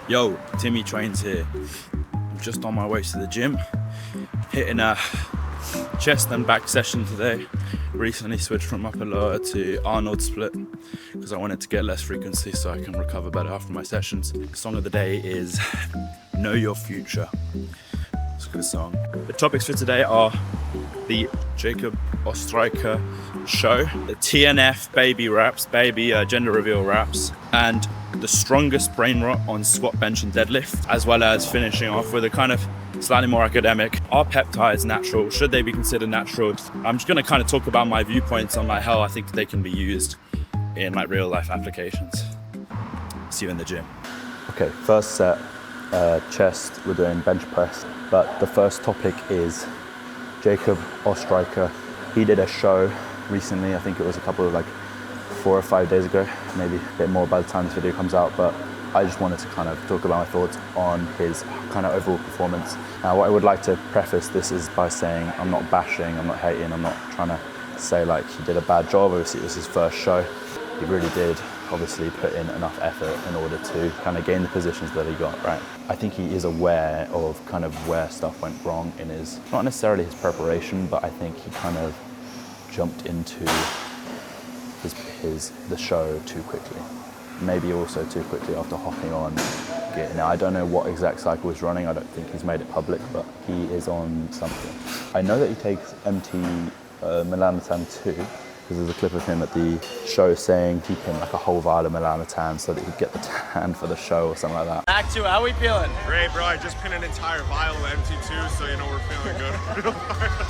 Yo, Timmy Trains here. I'm just on my way to the gym, hitting a chest and back session today. Recently switched from upper lower to Arnold split because I wanted to get less frequency so I can recover better after my sessions. The song of the day is Know Your Future. It's a good song. The topics for today are the Jacob Oestreicher show, the TNF baby raps, gender reveal raps, and the strongest brain rot on squat, bench and deadlift, as well as finishing off with a kind of slightly more academic. Are peptides natural? Should they be considered natural? I'm just going to kind of talk about my viewpoints on how I think they can be used in real life applications. See you in the gym. Okay, first set, chest, we're doing bench press, but the first topic is Jacob Oestreicher. He did a show recently, I think it was a couple of 4 or 5 days ago, maybe a bit more by the time this video comes out, but I just wanted to kind of talk about my thoughts on his kind of overall performance. Now, what I would like to preface this is by saying I'm not bashing, I'm not hating, I'm not trying to say he did a bad job. Obviously it was his first show. He really did obviously put in enough effort in order to kind of gain the positions that he got, right? I think he is aware of kind of where stuff went wrong in his, not necessarily his preparation, but I think he kind of jumped into the show too quickly. Maybe also too quickly after hopping on gear. Now, I don't know what exact cycle he's running. I don't think he's made it public, but he is on something. I know that he takes MT melanotan too, because there's a clip of him at the show saying he came a whole vial of melanotan so that he'd get the tan for the show or something like that. Act 2, how we feeling? Great, bro. I just pinned an entire vial of MT2, so we're feeling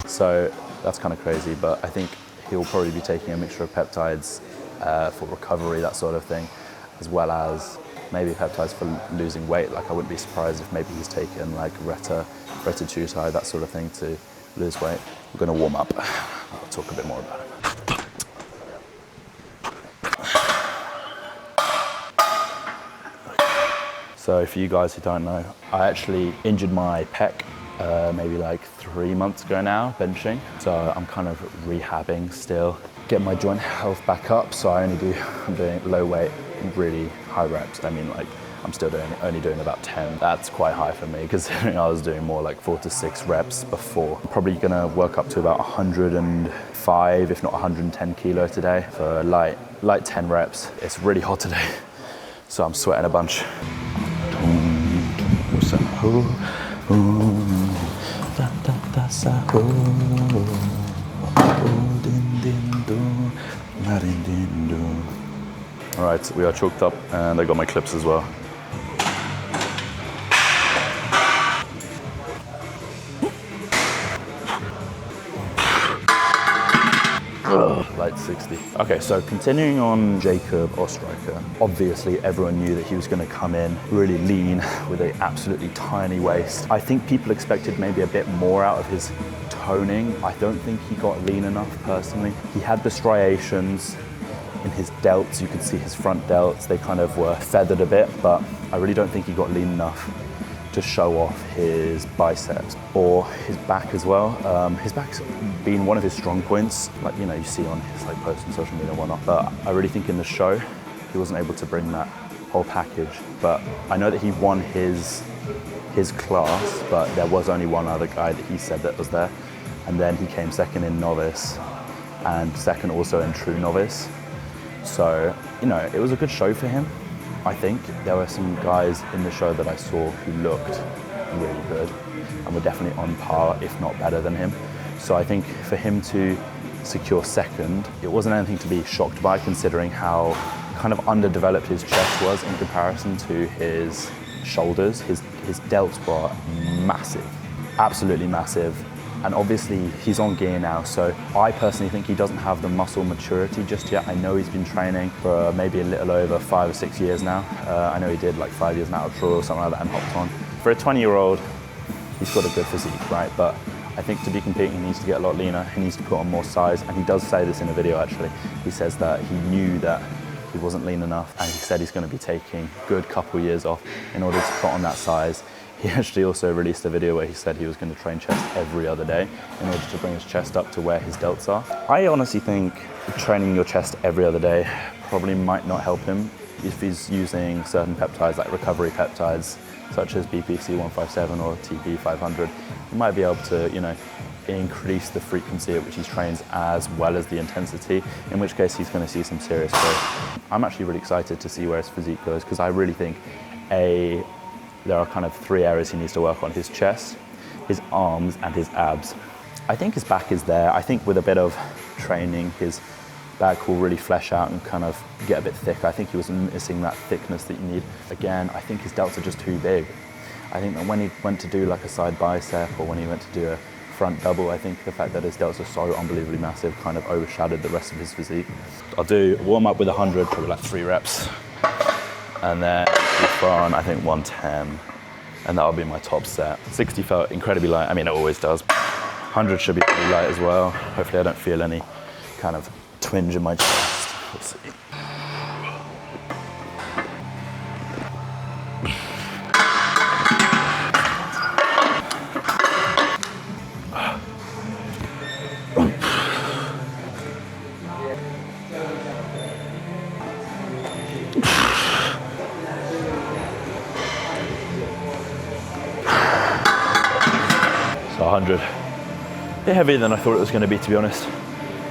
good. So that's kind of crazy, but I think he'll probably be taking a mixture of peptides for recovery, that sort of thing, as well as maybe peptides for losing weight. I wouldn't be surprised if maybe he's taken retatrutide, that sort of thing to lose weight. We're going to warm up. I'll talk a bit more about it. So for you guys who don't know, I actually injured my pec maybe 3 months ago now, benching. So I'm kind of rehabbing still, getting my joint health back up. So I'm doing low weight, really high reps. I mean, I'm still only doing about 10. That's quite high for me, considering I was doing more 4 to 6 reps before. I'm probably gonna work up to about 105, if not 110 kilo today for light 10 reps. It's really hot today, so I'm sweating a bunch. All right, we are choked up and I got my clips as well. Light 60. Okay, so continuing on Jacob Oestreicher. Obviously, everyone knew that he was going to come in really lean with an absolutely tiny waist. I think people expected maybe a bit more out of his toning. I don't think he got lean enough personally. He had the striations in his delts. You could see his front delts. They kind of were feathered a bit, but I really don't think he got lean enough to show off his biceps or his back as well. His back's been one of his strong points, you see on his posts on social media and whatnot, but I really think in the show he wasn't able to bring that whole package. But I know that he won his class, but there was only one other guy that he said that was there, and then he came second in novice and second also in true novice. So it was a good show for him. I think there were some guys in the show that I saw who looked really good and were definitely on par, if not better than him. So I think for him to secure second, it wasn't anything to be shocked by, considering how kind of underdeveloped his chest was in comparison to his shoulders. His delts were massive, absolutely massive. And obviously he's on gear now, so I personally think he doesn't have the muscle maturity just yet. I know he's been training for maybe a little over 5 or 6 years now. I know he did 5 years natural or something like that and hopped on. For a 20-year-old, he's got a good physique, right? But I think to be competing, he needs to get a lot leaner. He needs to put on more size, and he does say this in a video actually. He says that he knew that he wasn't lean enough, and he said he's going to be taking a good couple years off in order to put on that size. He actually also released a video where he said he was going to train chest every other day in order to bring his chest up to where his delts are. I honestly think training your chest every other day probably might not help him if he's using certain peptides like recovery peptides, such as BPC 157 or TP 500, he might be able to, you know, increase the frequency at which he trains as well as the intensity, in which case he's going to see some serious growth. I'm actually really excited to see where his physique goes, because I really think there are kind of 3 areas he needs to work on: his chest, his arms, and his abs. I think his back is there. I think with a bit of training, his back will really flesh out and kind of get a bit thicker. I think he was missing that thickness that you need. Again, I think his delts are just too big. I think that when he went to do like a side bicep, or when he went to do a front double, I think the fact that his delts are so unbelievably massive kind of overshadowed the rest of his physique. I'll do warm up with 100, probably like 3 reps. And then we throw on, I think, 110. And that'll be my top set. 60 felt incredibly light. I mean, it always does. 100 should be pretty light as well. Hopefully I don't feel any kind of twinge in my chest. We'll see. So 100. A bit heavier than I thought it was going to be honest.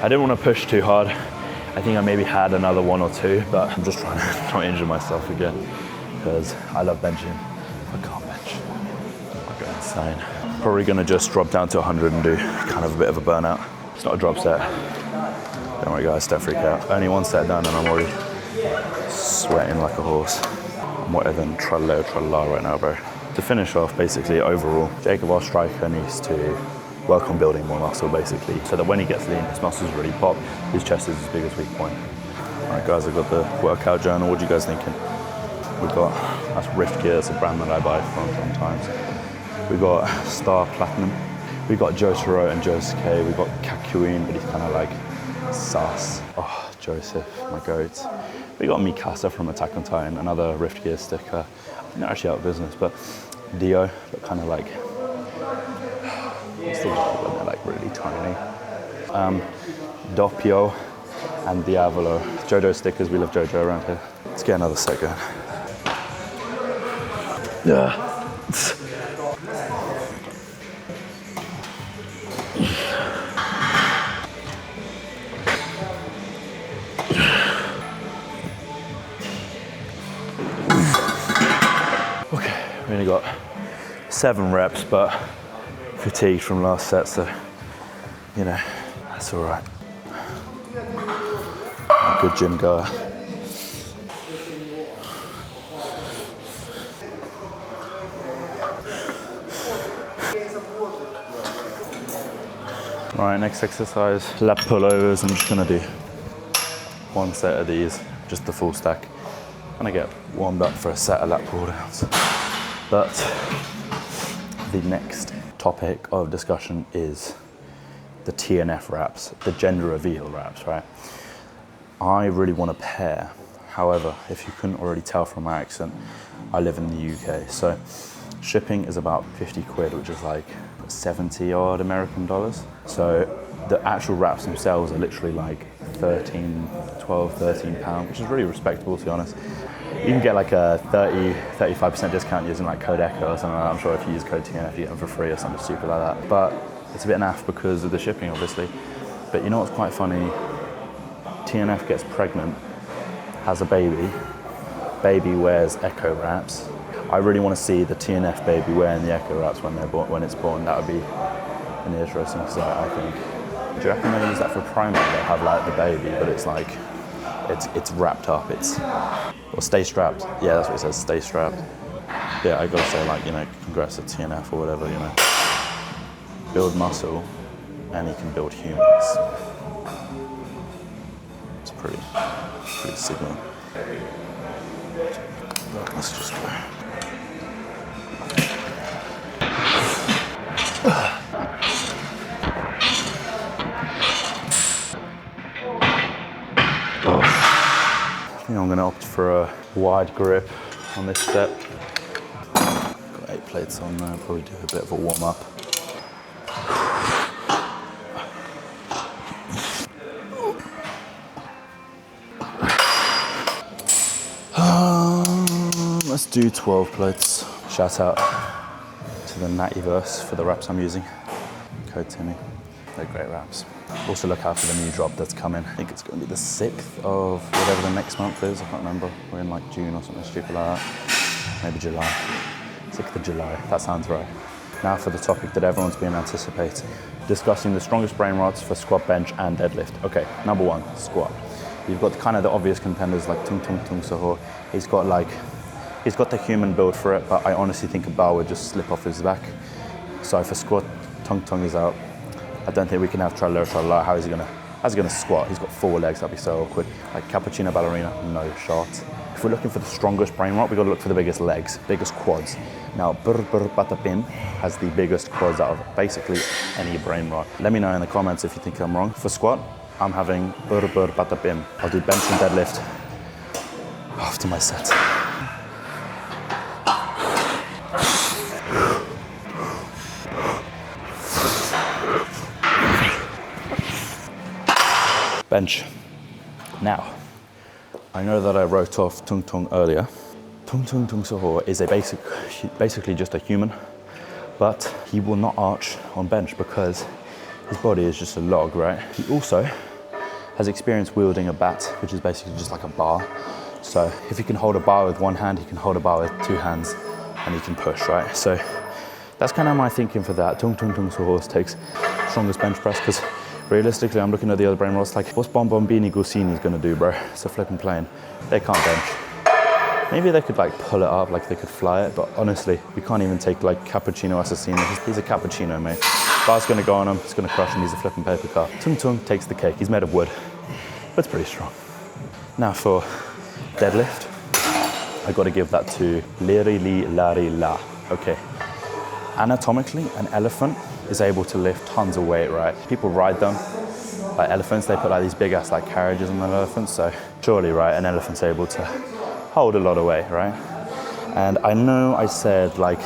I didn't want to push too hard. I think I maybe had another 1 or 2, but I'm just trying to not injure myself again, because I love benching. If I can't bench, I'll go insane. Probably going to just drop down to 100 and do kind of a bit of a burnout. It's not a drop set. Don't worry guys, don't freak out. Only 1 set done and I'm already sweating like a horse. I'm wetter than tralala right now, bro. To finish off, basically overall, Jacob Oestreicher needs to work on building more muscle, basically, so that when he gets lean, his muscles really pop, his chest is his biggest weak point. All right, guys, I've got the workout journal. What are you guys thinking? We've got, that's Rift Gear, it's a brand that I buy from sometimes. We've got Star Platinum. We've got Jotaro and Josuke. We've got Kakuin, but he's kind of like sus. Oh, Joseph, my goat. We got Mikasa from Attack on Titan, another Rift Gear sticker. They're actually out of business, but Dio, but kind of like, what's the word when they're like really tiny? Doppio and Diavolo. JoJo stickers, we love JoJo around here. Let's get another set going. Yeah. Okay, we only got 7 reps, but fatigued from last set, so, you know, that's all right. Good gym goer. All right, next exercise, lat pullovers. I'm just gonna do 1 set of these, just the full stack. Gonna get warmed up for a set of lat pull downs. But the next topic of discussion is the TNF wraps, the gender reveal wraps, right? I really want to pair. However, if you couldn't already tell from my accent, I live in the UK. So shipping is about 50 quid, which is like 70 odd American dollars. So the actual wraps themselves are literally like 12, 13 pounds, which is really respectable, to be honest. You can get like a 35% discount using like code ECHO or something like that. I'm sure if you use code TNF, you get them for free or something stupid like that. But it's a bit naff because of the shipping, obviously. But you know what's quite funny? TNF gets pregnant, has a baby wears ECHO wraps. I really want to see the TNF baby wearing the ECHO wraps when it's born. That would be an interesting sight, I think. Do you reckon they use that for primate? They'll have like the baby, but it's like, it's wrapped up, or stay strapped. Yeah, that's what it says, stay strapped. Yeah, I gotta say, like, you know, congrats to TNF or whatever, you know. Build muscle, and he can build humans. It's pretty signal. Let's just go. I think I'm going to opt for a wide grip on this set. Got 8 plates on there, probably do a bit of a warm up. do 12 plates. Shout out to the Natty verse for the wraps I'm using. Code Timmy. They're great wraps. Also look out for the new drop that's coming. I think it's going to be the 6th of whatever the next month is. I can't remember. We're in like June or something stupid like that. Maybe July. 6th of July. That sounds right. Now for the topic that everyone's been anticipating. Discussing the strongest brain rots for squat, bench, and deadlift. Okay, number 1, squat. You've got kind of the obvious contenders like Tung Sahur. He's got the human build for it, but I honestly think a bar would just slip off his back. So for squat, Tung is out. I don't think we can have tralala. How's he gonna squat? He's got 4 legs, that'd be so awkward. Like cappuccino ballerina, no shot. If we're looking for the strongest brain rot, we gotta look for the biggest legs, biggest quads. Now, Patapim has the biggest quads out of basically any brain rot. Let me know in the comments if you think I'm wrong. For squat, I'm having Patapim. I'll do bench and deadlift after my set. Bench. Now, I know that I wrote off Tung earlier. Tung Sahur is basically just a human, but he will not arch on bench because his body is just a log, right? He also has experience wielding a bat, which is basically just like a bar. So if he can hold a bar with one hand, he can hold a bar with 2 hands, and he can push, right? So that's kind of my thinking for that. Tung Sahur takes strongest bench press because realistically, I'm looking at the other brain rots like, what's Bombombini Gusini's gonna do, bro? It's a flipping plane. They can't bench. Maybe they could like pull it up, like they could fly it, but honestly, we can't even take like Cappuccino Assassino. He's a cappuccino, mate. Bar's gonna go on him, it's gonna crush him, he's a flipping paper car. Tung takes the cake, he's made of wood, but it's pretty strong. Now for deadlift, I gotta give that to Liri Li Lari La. Okay. Anatomically, an elephant is able to lift tons of weight, right? People ride them like elephants. They put like these big ass like carriages on an elephant. So surely, right, an elephant's able to hold a lot of weight, right? And I know I said like,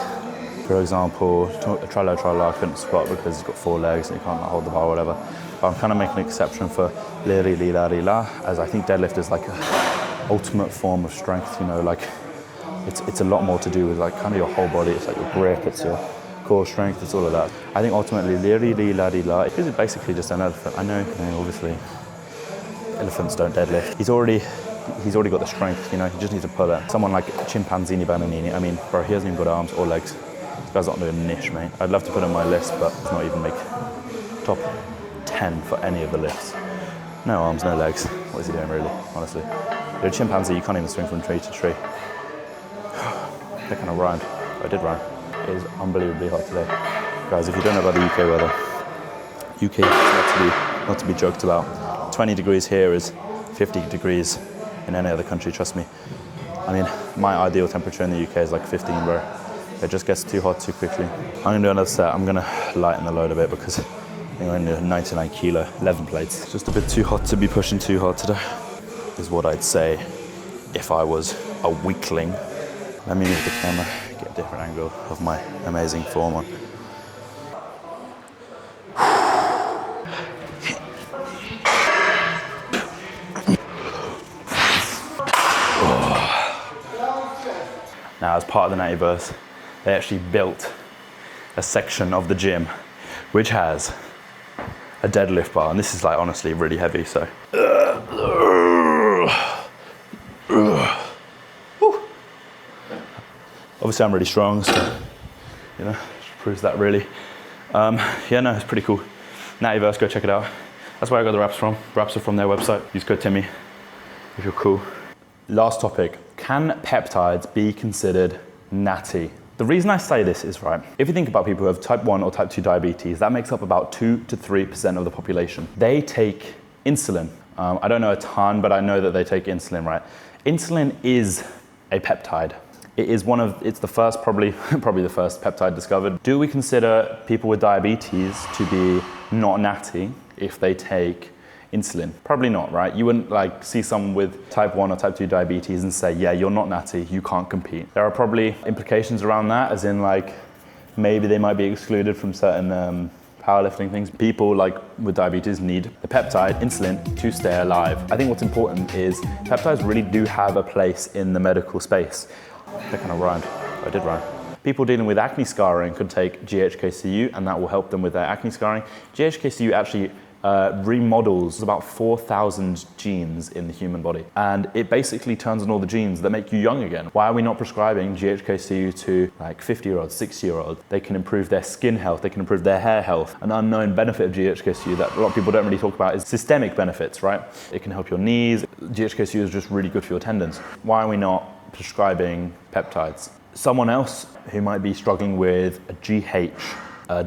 for example, Trala couldn't squat because he's got 4 legs and he can't hold the bar or whatever. But I'm kind of making an exception for Liri Li Lari La, as I think deadlift is like a ultimate form of strength, you know, like it's a lot more to do with like kind of your whole body. It's like your grip, it's your core strength, it's all of that. I think ultimately Liri Li Lari La is basically just an elephant. I know, obviously elephants don't deadlift. He's already got the strength, you know, he just needs to pull it. Someone like Chimpanzini Bananini, I mean, bro, he hasn't even got arms or legs. This guy's not doing niche, mate. I'd love to put him on my list, but it's not even make top 10 for any of the lifts. No arms, no legs. What is he doing really, honestly? You're a chimpanzee, you can't even swing from tree to tree. That kind of rhymed. I did rhyme. It is unbelievably hot today. Guys, if you don't know about the UK weather, UK is not to be joked about. 20 degrees here is 50 degrees in any other country, trust me. I mean, my ideal temperature in the UK is like 15, bro. It just gets too hot too quickly. I'm gonna do another set. I'm gonna lighten the load a bit because I think we're in 99 kilo, 11 plates. It's just a bit too hot to be pushing too hard today, is what I'd say if I was a weakling. Let me move the camera, get a different angle of my amazing form on. Now, as part of the Natty verse, they actually built a section of the gym which has a deadlift bar, and this is like honestly really heavy, so. Obviously I'm really strong, so, you know, proves that really. Yeah, no, it's pretty cool. Natty verse, go check it out. That's where I got the wraps from. Wraps are from their website. Use code Timmy if you're cool. Last topic, can peptides be considered natty? The reason I say this is, right, if you think about people who have type 1 or type 2 diabetes, that makes up about 2 to 3% of the population. They take insulin. I don't know a ton, but I know that they take insulin, right? Insulin is a peptide. It's the first, probably the first peptide discovered. Do we consider people with diabetes to be not natty if they take insulin? Probably not, right? You wouldn't like see someone with type 1 or type 2 diabetes and say, yeah, you're not natty, you can't compete. There are probably implications around that, as in like, maybe they might be excluded from certain powerlifting things. People like with diabetes need the peptide, insulin, to stay alive. I think what's important is peptides really do have a place in the medical space. That kind of rhymed. I did rhyme. People dealing with acne scarring could take GHKCU and that will help them with their acne scarring. GHKCU actually remodels about 4,000 genes in the human body. And it basically turns on all the genes that make you young again. Why are we not prescribing GHKCU to like 50-year-olds, 60-year-olds? They can improve their skin health, they can improve their hair health. An unknown benefit of GHKCU that a lot of people don't really talk about is systemic benefits, right? It can help your knees. GHKCU is just really good for your tendons. Why are we not prescribing peptides? Someone else who might be struggling with a GH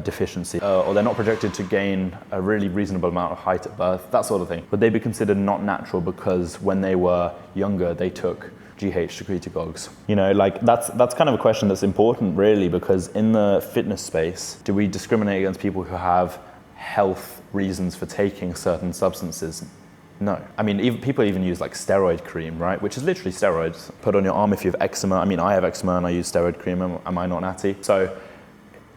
deficiency, or they're not projected to gain a really reasonable amount of height at birth, that sort of thing. Would they be considered not natural because when they were younger, they took GH secretagogues? You know, like that's kind of a question that's important really, because in the fitness space, do we discriminate against people who have health reasons for taking certain substances? No. I mean, people even use like steroid cream, right? Which is literally steroids. Put on your arm if you have eczema. I mean, I have eczema and I use steroid cream. Am I not Natty? So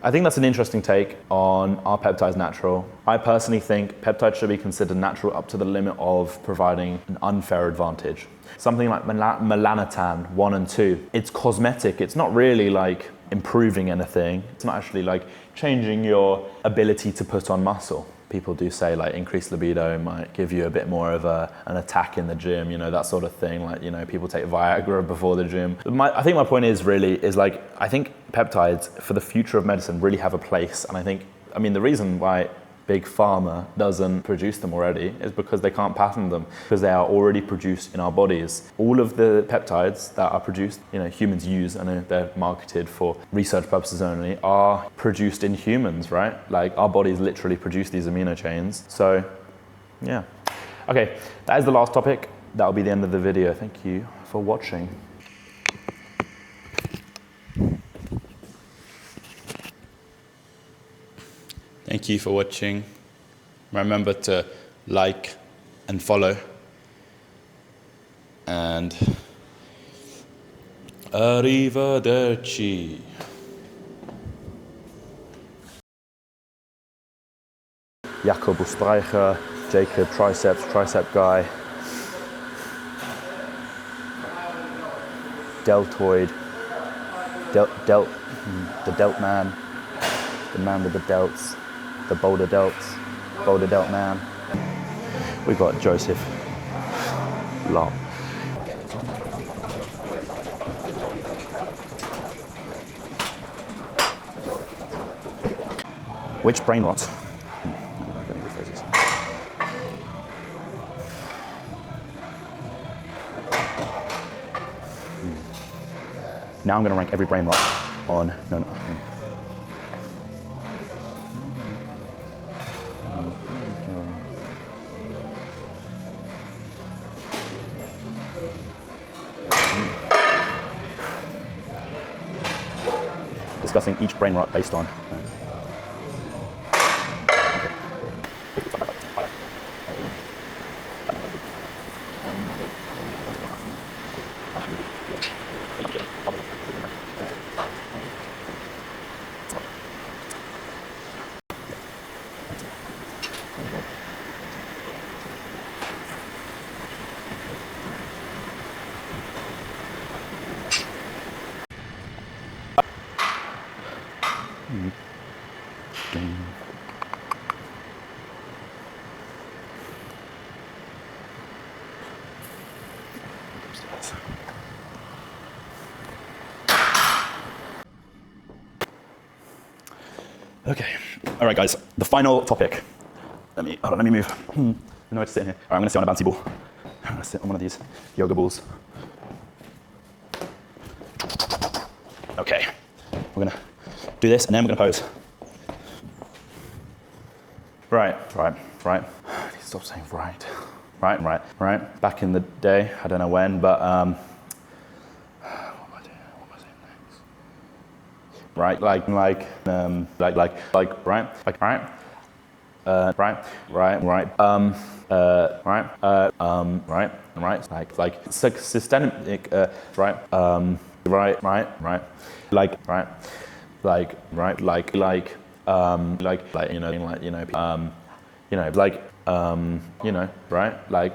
I think that's an interesting take on, are peptides natural? I personally think peptides should be considered natural up to the limit of providing an unfair advantage. Something like melanotan 1 and 2, it's cosmetic. It's not really like improving anything. It's not actually like changing your ability to put on muscle. People do say like increased libido might give you a bit more of an attack in the gym, you know, that sort of thing. Like, you know, people take Viagra before the gym. I think my point is like, I think peptides for the future of medicine really have a place. And I mean, the reason why Big Pharma doesn't produce them already is because they can't patent them, because they are already produced in our bodies. All of the peptides that are produced, you know, humans use, and they're marketed for research purposes only, are produced in humans, right? Like our bodies literally produce these amino chains. So, yeah. Okay, that is the last topic. That'll be the end of the video. Thank you for watching. Thank you for watching. Remember to like and follow. And arrivederci. Jacob Oestreicher, Jacob tricep guy. Deltoid, the delt man, the man with the delts. The boulder delt man. We got Joseph Lop. Which brain rot? Now I'm going to rank every brain rot on no. Discussing each brain rot based on. Okay, all right guys, the final topic. Let me move. No way to sit in here. All right, I'm gonna sit on a bouncy ball. I'm gonna sit on one of these yoga balls. Okay, we're gonna do this and then we're gonna pose. Right. Stop saying right. Right. Back in the day, I don't know when, but what am I saying next? Right, right, systemic,